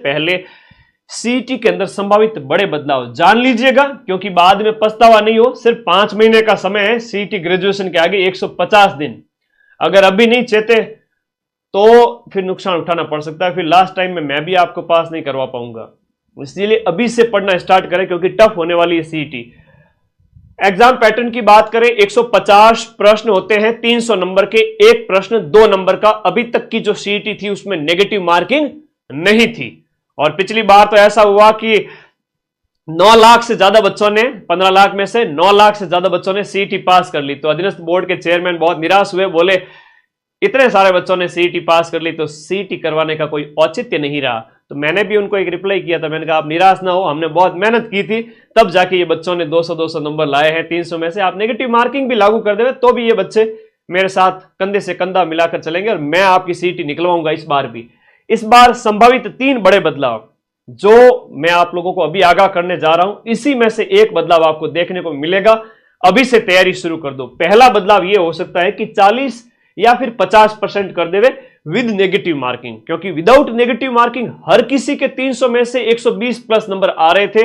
पहले सीईटी के अंदर संभावित बड़े बदलाव जान लीजिएगा, क्योंकि बाद में पछतावा नहीं हो। सिर्फ 5 महीने का समय है सीईटी ग्रेजुएशन के आगे, 150 दिन। अगर अभी नहीं चेते तो फिर नुकसान उठाना पड़ सकता है, फिर लास्ट टाइम में मैं भी आपको पास नहीं करवा पाऊंगा। इसलिए अभी से पढ़ना स्टार्ट करें, क्योंकि टफ होने वाली है सीईटी। एग्जाम पैटर्न की बात करें, 150 प्रश्न होते हैं, 300 नंबर के, एक प्रश्न 2 नंबर का। अभी तक की जो सीईटी थी उसमें नेगेटिव मार्किंग नहीं थी। और पिछली बार तो ऐसा हुआ कि 9 लाख से ज्यादा बच्चों ने, 15 लाख में से 9 लाख से ज्यादा बच्चों ने सीईटी पास कर ली। तो अधीनस्थ बोर्ड के चेयरमैन बहुत निराश हुए, बोले इतने सारे बच्चों ने सीईटी पास कर ली तो सीईटी करवाने का कोई औचित्य नहीं रहा। तो मैंने भी उनको एक रिप्लाई किया था, मैंने कहा आप निराश ना हो, हमने बहुत मेहनत की थी, तब जाके ये बच्चों ने 200-200 नंबर लाए हैं 300 में से। आप नेगेटिव मार्किंग भी लागू कर देंगे तो भी ये बच्चे मेरे साथ कंधे से कंधा मिलाकर चलेंगे और मैं आपकी सीईटी निकलवाऊंगा इस बार भी। इस बार संभावित 3 बड़े बदलाव जो मैं आप लोगों को अभी आगाह करने जा रहा हूं, इसी में से एक बदलाव आपको देखने को मिलेगा। अभी से तैयारी शुरू कर दो। पहला बदलाव यह हो सकता है कि 40 या फिर 50% कर देवे विद नेगेटिव मार्किंग, क्योंकि विदाउट नेगेटिव मार्किंग हर किसी के 300 में से 120 प्लस नंबर आ रहे थे।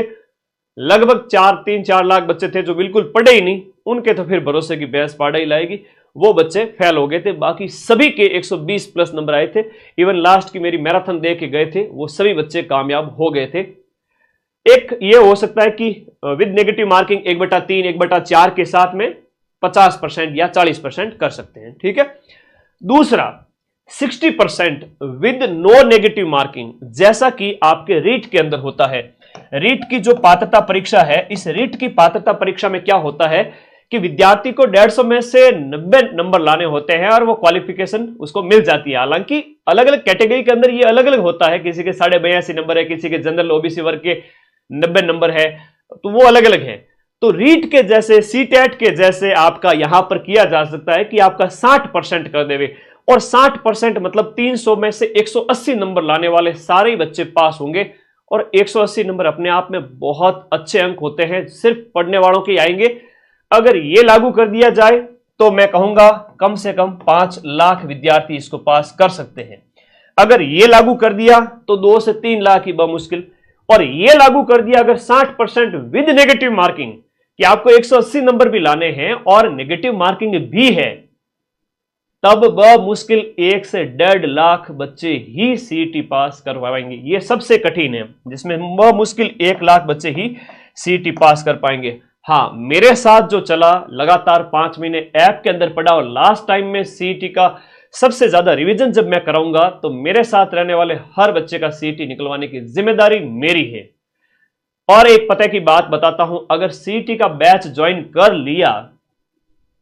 लगभग 3-4 लाख बच्चे थे जो बिल्कुल पढ़े ही नहीं, उनके तो फिर भरोसे की भैंस पाड़ा ही लाएगी, वो बच्चे फेल हो गए थे। बाकी सभी के 120 प्लस नंबर आए थे। इवन लास्ट की मेरी मैराथन देख के गए थे, वो सभी बच्चे कामयाब हो गए थे। एक ये हो सकता है कि विद नेगेटिव मार्किंग 1/3, 1/4 के साथ में 50% या 40% कर सकते हैं, ठीक है। दूसरा 60% विद नो नेगेटिव मार्किंग, जैसा कि आपके रीट के अंदर होता है। रीट की जो पात्रता परीक्षा है, इस रीट की पात्रता परीक्षा में क्या होता है कि विद्यार्थी को 150 में से 90 नंबर लाने होते हैं और वो क्वालिफिकेशन उसको मिल जाती है। हालांकि अलग अलग कैटेगरी के अंदर ये अलग अलग होता है, किसी के 82.5 नंबर है, किसी के जनरल ओबीसी वर्ग के 90 नंबर है, तो वो अलग अलग है। तो रीट के जैसे, सीटेट के जैसे आपका यहां पर किया जा सकता है कि आपका 60% कर देवे, और 60% मतलब 300 में से 180 नंबर लाने वाले सारे बच्चे पास होंगे। और 180 नंबर अपने आप में बहुत अच्छे अंक होते हैं, सिर्फ पढ़ने वालों के आएंगे। अगर ये लागू कर दिया जाए तो मैं कहूंगा कम से कम 5 लाख विद्यार्थी इसको पास कर सकते हैं। अगर ये लागू कर दिया तो 2 से 3 लाख ही बमुश्किल। और ये लागू कर दिया अगर 60% विद नेगेटिव मार्किंग, कि आपको 180 नंबर भी लाने हैं और नेगेटिव मार्किंग भी है, तब बमुश्किल 1 से 1.5 लाख बच्चे ही सीईटी पास करवाएंगे। ये सबसे कठिन है, जिसमें बमुश्किल 1 लाख बच्चे ही सीईटी पास कर पाएंगे। हाँ, मेरे साथ जो चला, लगातार 5 महीने ऐप के अंदर पढ़ा, और लास्ट टाइम में सीईटी का सबसे ज्यादा रिवीजन जब मैं कराऊंगा तो मेरे साथ रहने वाले हर बच्चे का सीईटी निकलवाने की जिम्मेदारी मेरी है। और एक पते की बात बताता हूं, अगर सीईटी का बैच ज्वाइन कर लिया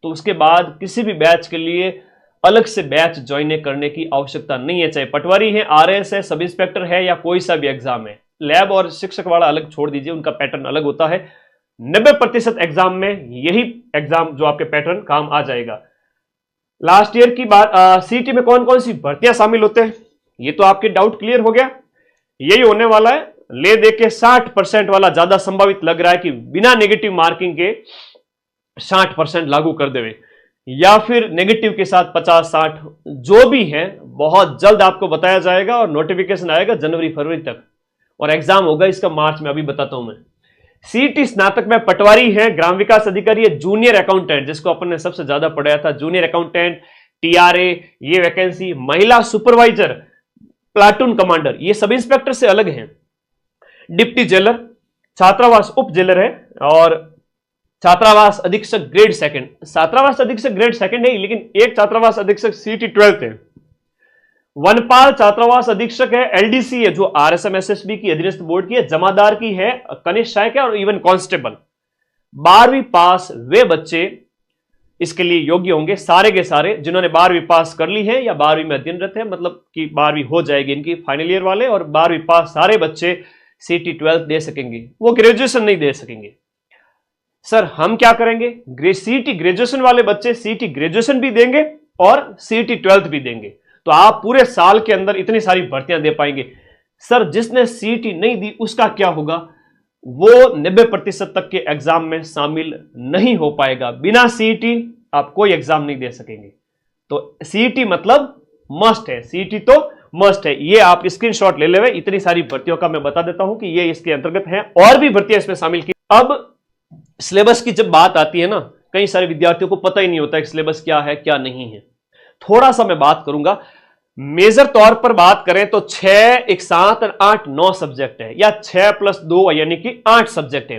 तो उसके बाद किसी भी बैच के लिए अलग से बैच ज्वाइन करने की आवश्यकता नहीं है। चाहे पटवारी है, आरएस है, सब इंस्पेक्टर है, या कोई सा भी एग्जाम है। लैब और शिक्षक वाला अलग छोड़ दीजिए, उनका पैटर्न अलग होता है। 90% एग्जाम में यही एग्जाम जो आपके पैटर्न काम आ जाएगा। लास्ट ईयर की बात, सीईटी में कौन कौन सी भर्तियां शामिल होते हैं, ये तो आपके डाउट क्लियर हो गया। यही होने वाला है। ले दे के 60% वाला ज्यादा संभावित लग रहा है कि बिना नेगेटिव मार्किंग के 60% लागू कर देवे, या फिर नेगेटिव के साथ 50-60, जो भी है बहुत जल्द आपको बताया जाएगा। और नोटिफिकेशन आएगा जनवरी-फरवरी तक, और एग्जाम होगा इसका मार्च में, अभी बताता हूं मैं। सीईटी स्नातक में पटवारी है, ग्राम विकास अधिकारी है, जूनियर अकाउंटेंट जिसको अपन ने सबसे ज्यादा पढ़ाया था, जूनियर अकाउंटेंट, टीआरए, ये वैकेंसी, महिला सुपरवाइजर, प्लाटून कमांडर, ये सब इंस्पेक्टर से अलग हैं, डिप्टी जेलर, छात्रावास उप जेलर है, और छात्रावास अधीक्षक ग्रेड 2। छात्रावास अधीक्षक ग्रेड 2 है, लेकिन एक छात्रावास अधीक्षक सीईटी 12th है। वनपाल छात्रावास अधीक्षक है, एलडीसी है जो आरएसएम एसएसबी की अधीनस्थ बोर्ड की है, जमादार की है, कनिष्ठ सहायक है, और इवन कांस्टेबल। 12वीं पास वे बच्चे इसके लिए योग्य होंगे, सारे के सारे जिन्होंने 12वीं पास कर ली है या 12वीं में अध्ययनरत है, मतलब कि 12वीं हो जाएगी इनकी फाइनल ईयर वाले, और 12वीं पास सारे बच्चे सीईटी 12th दे सकेंगे, वो ग्रेजुएशन नहीं दे सकेंगे। सर हम क्या करेंगे, सीईटी ग्रेजुएशन वाले बच्चे सीईटी ग्रेजुएशन भी देंगे और सीईटी 12th भी देंगे, तो आप पूरे साल के अंदर इतनी सारी भर्तियां दे पाएंगे। सर जिसने सीईटी नहीं दी उसका क्या होगा, वो 90% तक के एग्जाम में शामिल नहीं हो पाएगा। बिना सीईटी आप कोई एग्जाम नहीं दे सकेंगे। तो सीईटी मतलब मस्ट है, सीईटी तो मस्ट है। ये आप स्क्रीनशॉट ले लेवे। इतनी सारी भर्तियों का मैं बता देता हूं कि ये इसके अंतर्गत है, और भी भर्तियां इसमें शामिल की। अब सिलेबस की जब बात आती है ना, कई सारे विद्यार्थियों को पता ही नहीं होता कि सिलेबस क्या है क्या नहीं है। थोड़ा सा मैं बात करूंगा। मेजर तौर पर बात करें तो 6, 1, 7, 8, 9 सब्जेक्ट है, या 6 + 2 यानी कि 8 सब्जेक्ट है।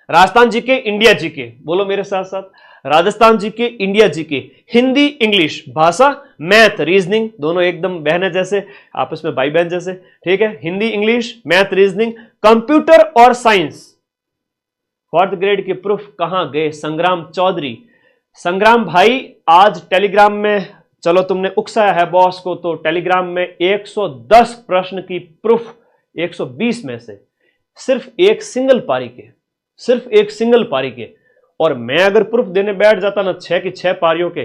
राजस्थान जीके, इंडिया जीके, बोलो मेरे साथ साथ, Rajasthan GK, India GK, Hindi, English, भाषा, मैथ, रीजनिंग, दोनों एकदम बहन जैसे, आपस में भाई बहन जैसे, ठीक है। Hindi, English, math, reasoning, computer और साइंस। 4th ग्रेड के प्रूफ कहां गए संग्राम चौधरी? संग्राम भाई, आज टेलीग्राम में, चलो तुमने उकसाया है बॉस को, तो टेलीग्राम में 110 प्रश्न की प्रूफ 120 में से सिर्फ एक सिंगल पारी के, सिर्फ एक सिंगल पारी के, और मैं अगर प्रूफ देने बैठ जाता ना 6 की 6 पारियों के,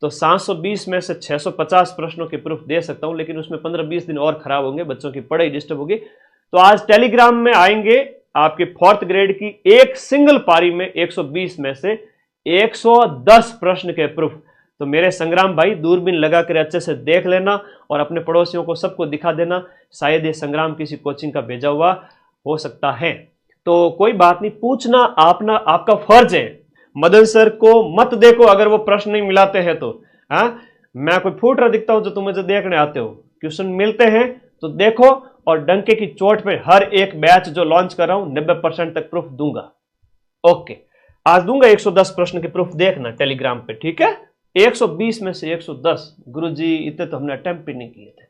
तो 720 में से 650 प्रश्नों के प्रूफ दे सकता हूं, लेकिन उसमें 15-20 दिन और खराब होंगे, बच्चों की पढ़ाई डिस्टर्ब होगी। तो आज टेलीग्राम में आएंगे आपके 4th ग्रेड की एक सिंगल पारी में 120 में से 110 प्रश्न के प्रूफ। तो मेरे संग्राम भाई, दूरबीन लगाकर अच्छे से देख लेना और अपने पड़ोसियों को सबको दिखा देना। शायद ये संग्राम किसी कोचिंग का भेजा हुआ हो सकता है, तो कोई बात नहीं, पूछना आपका फर्ज है। मदन सर को मत देखो अगर वो प्रश्न नहीं मिलाते हैं तो। हाँ, मैं कोई फूट रहा दिखता हूं जो तुम्हें जो देखने आते हो, क्वेश्चन मिलते हैं तो देखो, और डंके की चोट पे हर एक बैच जो लॉन्च कर रहा हूं 90% तक प्रूफ दूंगा। ओके, आज दूंगा 110 प्रश्न के प्रूफ, देखना टेलीग्राम पे, ठीक है। 120 में से 110, गुरुजी इतने तो हमने अटेम्प्ट भी नहीं किए थे,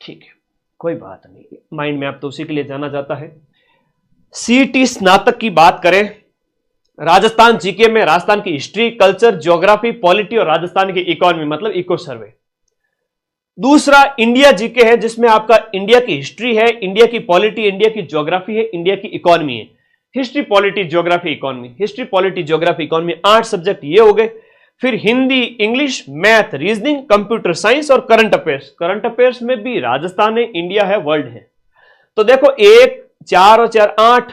ठीक है, कोई बात नहीं, माइंड मैप तो उसी के लिए जाना जाता है। सीटी स्नातक की बात करें, राजस्थान जीके में राजस्थान की हिस्ट्री, कल्चर, ज्योग्राफी, पॉलिटी और राजस्थान की इकोनॉमी मतलब इको सर्वे। दूसरा इंडिया जीके है, जिसमें आपका इंडिया की हिस्ट्री है, इंडिया की पॉलिटी, इंडिया की ज्योग्राफी है, इंडिया की इकोनॉमी है। History, polity, geography, economy, history, polity, geography, economy, 8 subject ये हो गए। फिर Hindi, English, math, reasoning, computer science और करंट अफेयर्स। करंट अफेयर्स में भी राजस्थान है, इंडिया है, वर्ल्ड है। तो देखो 1, 4 और 4, 8,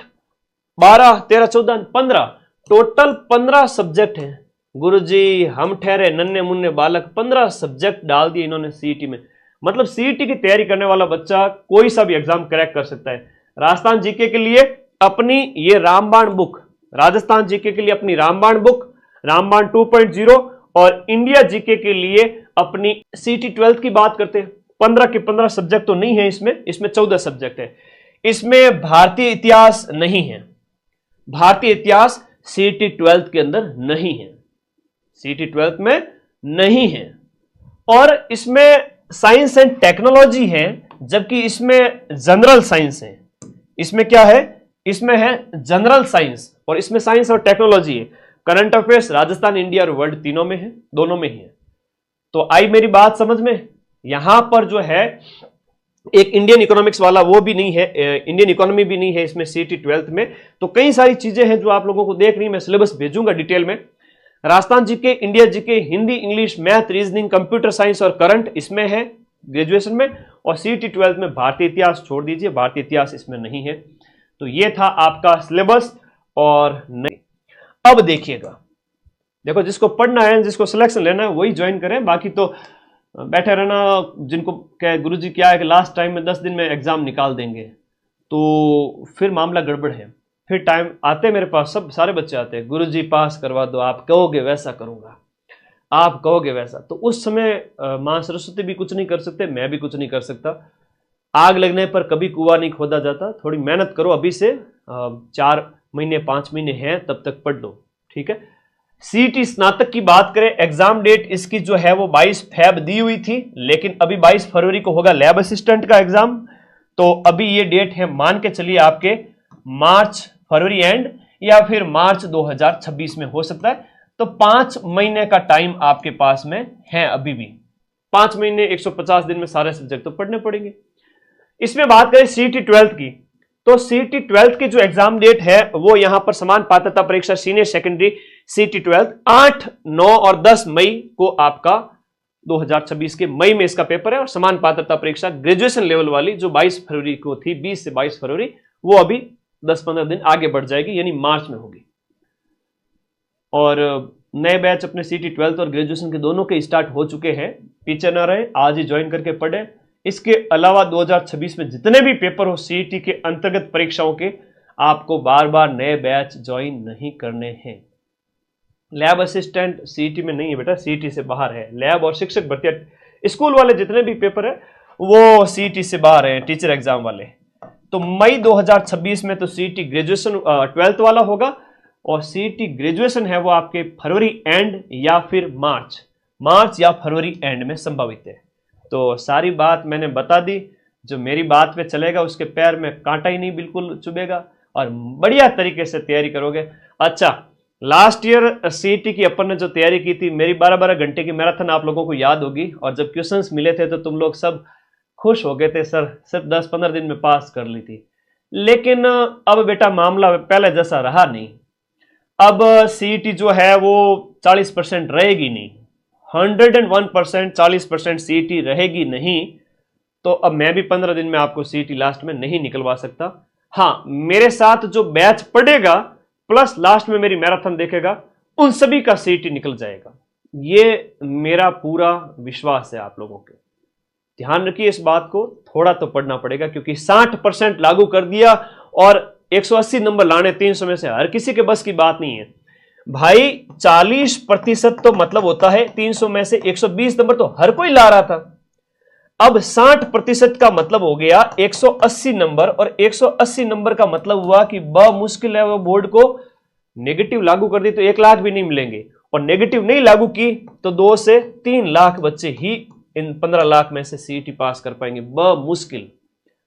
12, 13, 14, 15, टोटल 15 सब्जेक्ट हैं। गुरुजी हम ठहरे नन्हे मुन्ने बालक, 15 सब्जेक्ट डाल दिए इन्होंने सीईटी में। मतलब सीईटी की तैयारी करने वाला बच्चा कोई सा भी एग्जाम क्रैक कर सकता है। राजस्थान जीके के लिए अपनी ये रामबाण बुक, राजस्थान जीके के लिए अपनी रामबाण बुक, रामबाण 2.0, और इंडिया जीके के लिए अपनी सीटी 12th की बात करते हैं। 15 के 15 सब्जेक्ट तो नहीं है इसमें 14 सब्जेक्ट है। इसमें भारतीय इतिहास नहीं है, भारतीय इतिहास सीटी 12th के अंदर नहीं है, सीटी 12th में नहीं है। और इसमें साइंस एंड टेक्नोलॉजी है, जबकि इसमें जनरल साइंस है। इसमें क्या है? इसमें है जनरल साइंस, और इसमें साइंस और टेक्नोलॉजी है। करंट अफेयर्स राजस्थान, इंडिया और वर्ल्ड तीनों में है, दोनों में ही है। तो आई मेरी बात समझ में? यहां पर जो है एक इंडियन इकोनॉमिक्स वाला वो भी नहीं है, इंडियन इकोनॉमी भी नहीं है इसमें सीटी 12th में। तो कई सारी चीजें हैं जो आप लोगों को देख रही, मैं सिलेबस भेजूंगा डिटेल में। Rajasthan GK, India GK, Hindi, English, math, reasoning, computer science और करंट इसमें है ग्रेजुएशन में, और सीटी 12th में भारतीय इतिहास छोड़ दीजिए, भारतीय इतिहास इसमें नहीं है। तो ये था आपका सिलेबस। और नहीं, अब देखिएगा, देखो जिसको पढ़ना है, जिसको सिलेक्शन लेना है वही ज्वाइन करें, बाकी तो बैठे रहना। जिनको क्या गुरुजी क्या है कि लास्ट टाइम में 10 दिन में एग्जाम निकाल देंगे, तो फिर मामला गड़बड़ है। फिर टाइम आते मेरे पास, सब सारे बच्चे आते हैं, गुरुजी पास करवा दो, आप कहोगे वैसा करूंगा, आप कहोगे वैसा। तो उस समय मां सरस्वती भी कुछ नहीं कर सकते, मैं भी कुछ नहीं कर सकता। आग लगने पर कभी कुआं नहीं खोदा जाता। थोड़ी मेहनत करो, अभी से 4 महीने 5 महीने हैं, तब तक पढ़ लो, ठीक है। सीटी स्नातक की बात करें, एग्जाम डेट इसकी जो है वो 22 फेब दी हुई थी, लेकिन अभी 22 फरवरी को होगा लैब असिस्टेंट का एग्जाम। तो अभी ये डेट है, मान के चलिए आपके मार्च फरवरी एंड, या फिर मार्च 2026 में हो सकता है। तो 5 महीने का टाइम आपके पास में है अभी भी। 5 महीने 150 दिन में सारे सब्जेक्ट तो पढ़ने पड़ेंगे। इसमें बात करें सीटी 12th की, तो सीटी 12th की जो एग्जाम डेट है वो यहां पर समान पात्रता परीक्षा सीनियर सेकेंडरी सीटी 12th 8, 9 और 10 मई को आपका 2026 के मई में इसका पेपर है। और समान पात्रता परीक्षा ग्रेजुएशन लेवल वाली जो 22 फरवरी को थी, 20 से 22 फरवरी, वो अभी 10-15 दिन आगे बढ़ जाएगी, यानी मार्च में होगी। और नए बैच अपने सीटी 12th और ग्रेजुएशन के दोनों के स्टार्ट हो चुके हैं। पीछे ना रहे, आज ही ज्वाइन करके पढ़े। इसके अलावा 2026 में जितने भी पेपर हो सीईटी के अंतर्गत परीक्षाओं के, आपको बार बार नए बैच ज्वाइन नहीं करने हैं। लैब असिस्टेंट सीईटी में नहीं है बेटा, सीईटी से बाहर है। लैब और शिक्षक भर्ती स्कूल वाले जितने भी पेपर है वो सीईटी से बाहर है, टीचर एग्जाम वाले। तो मई 2026 में तो सीईटी ग्रेजुएशन 12th वाला होगा, और सीईटी ग्रेजुएशन है वो आपके फरवरी एंड या फिर मार्च या फरवरी एंड में संभावित है। तो सारी बात मैंने बता दी, जो मेरी बात पे चलेगा उसके पैर में कांटा ही नहीं बिल्कुल चुभेगा, और बढ़िया तरीके से तैयारी करोगे। अच्छा, लास्ट ईयर सीईटी की अपन ने जो तैयारी की थी, मेरी 12-12 घंटे की मैराथन आप लोगों को याद होगी, और जब क्वेश्चंस मिले थे तो तुम लोग सब खुश हो गए थे, सर सिर्फ 10-15 दिन में पास कर ली थी। लेकिन अब बेटा मामला पहले जैसा रहा नहीं। अब सीईटी जो है वो 40% रहेगी नहीं, 101% 40% सीईटी रहेगी नहीं। तो अब मैं भी 15 दिन में आपको सीईटी लास्ट में नहीं निकलवा सकता। हाँ, मेरे साथ जो बैच पढ़ेगा प्लस लास्ट में मेरी मैराथन देखेगा, उन सभी का सीईटी निकल जाएगा। ये मेरा पूरा विश्वास है आप लोगों के। ध्यान रखिए इस बात को, थोड़ा तो पढ़ना पड़ेगा, क्योंकि 60% लागू कर दिया और 180 नंबर लाने 300 में से हर किसी के बस की बात नहीं है भाई। 40% तो मतलब होता है 300 में से 120 नंबर तो हर कोई ला रहा था। अब 60% का मतलब हो गया 180 नंबर, और 180 नंबर का मतलब हुआ कि ब मुश्किल है वो बोर्ड को नेगेटिव लागू कर दी तो 1 लाख भी नहीं मिलेंगे, और नेगेटिव नहीं लागू की तो 2 से 3 लाख बच्चे ही इन 15 लाख में से सीईटी पास कर पाएंगे ब मुश्किल।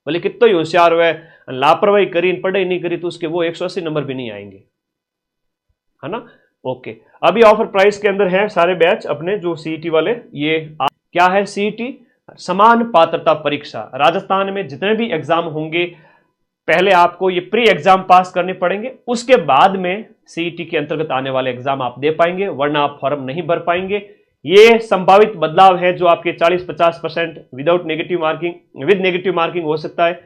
भले कितना ही होशियार हुआ, लापरवाही करी, पढ़ाई नहीं करी, तो उसके वो 180 नंबर भी नहीं आएंगे, है ना। ओके, अभी ऑफर प्राइस के अंदर है सारे बैच अपने जो सीईटी वाले। ये क्या है? सीईटी समान पात्रता परीक्षा। राजस्थान में जितने भी एग्जाम होंगे पहले आपको ये प्री एग्जाम पास करने पड़ेंगे, उसके बाद में सीईटी के अंतर्गत आने वाले एग्जाम आप दे पाएंगे, वरना आप फॉर्म नहीं भर पाएंगे। ये संभावित बदलाव है जो आपके 40-50% without negative marking, with negative marking हो सकता है,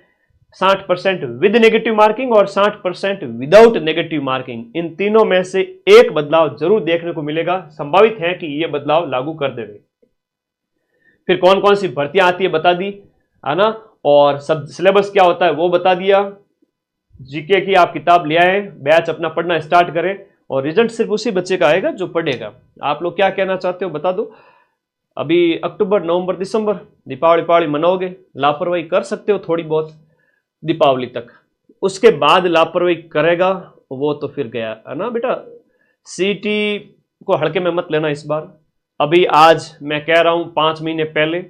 60% विद नेगेटिव मार्किंग और 60% विदाउट नेगेटिव मार्किंग। इन तीनों में से एक बदलाव जरूर देखने को मिलेगा, संभावित है कि यह बदलाव लागू कर देंगे। फिर कौन कौन सी भर्तियां आती है बता दी, है ना, और सब सिलेबस क्या होता है वो बता दिया। जीके की आप किताब ले आए, बैच अपना पढ़ना स्टार्ट करें, और रिजल्ट सिर्फ उसी बच्चे का आएगा जो पढ़ेगा। आप लोग क्या कहना चाहते हो बता दो। अभी अक्टूबर, नवंबर, दिसंबर दीपावली मनाओगे, लापरवाही कर सकते हो थोड़ी बहुत दीपावली तक, उसके बाद लापरवाही करेगा वो तो फिर गया, है ना बेटा। सीईटी को हल्के में मत लेना इस बार। अभी आज मैं कह रहा हूं 5 महीने पहले,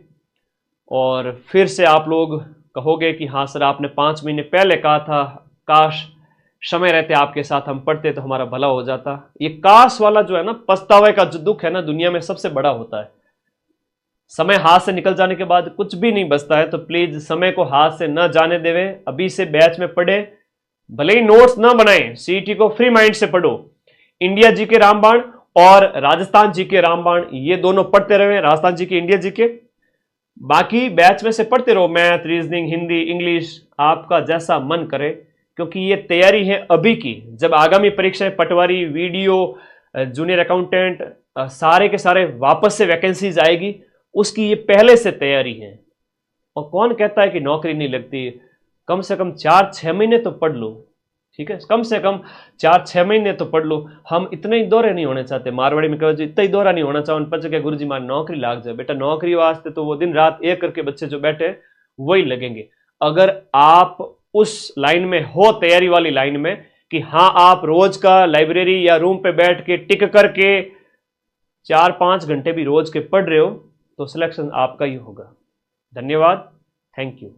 और फिर से आप लोग कहोगे कि हाँ सर आपने 5 महीने पहले कहा था, काश समय रहते आपके साथ हम पढ़ते तो हमारा भला हो जाता। ये काश वाला जो है ना, पछतावे का जो दुख है ना, दुनिया में सबसे बड़ा होता है। समय हाथ से निकल जाने के बाद कुछ भी नहीं बचता है, तो प्लीज समय को हाथ से न जाने देवे। अभी से बैच में पढ़े, भले ही नोट्स ना बनाएं, सीईटी को फ्री माइंड से पढ़ो। इंडिया जी के रामबाण और राजस्थान जी के रामबाण, ये दोनों पढ़ते रहे, राजस्थान जी के, इंडिया जी के। बाकी बैच में से पढ़ते रहो, मैथ, रीजनिंग, हिंदी, इंग्लिश, आपका जैसा मन करे, क्योंकि ये तैयारी है अभी की। जब आगामी परीक्षाएं, पटवारी, वीडियो, जूनियर अकाउंटेंट, सारे के सारे वापस से वैकेंसीज आएगी, उसकी ये पहले से तैयारी है। और कौन कहता है कि नौकरी नहीं लगती? कम से कम 4-6 महीने तो पढ़ लो, ठीक है, कम से कम 4-6 महीने तो पढ़ लो। हम इतने ही दौरे नहीं होने चाहते, मारवाड़ी में कहो इतना ही दौरा नहीं होना चाहो, पच के गुरु जी मान नौकरी लाग जाए। बेटा नौकरी वास्ते तो वो दिन रात एक करके बच्चे जो बैठे वही लगेंगे। अगर आप उस लाइन में हो, तैयारी वाली लाइन में, कि हाँ आप रोज का लाइब्रेरी या रूम पे बैठ के टिक करके 4-5 घंटे भी रोज के पढ़ रहे हो, तो सिलेक्शन आपका ही होगा। धन्यवाद, थैंक यू।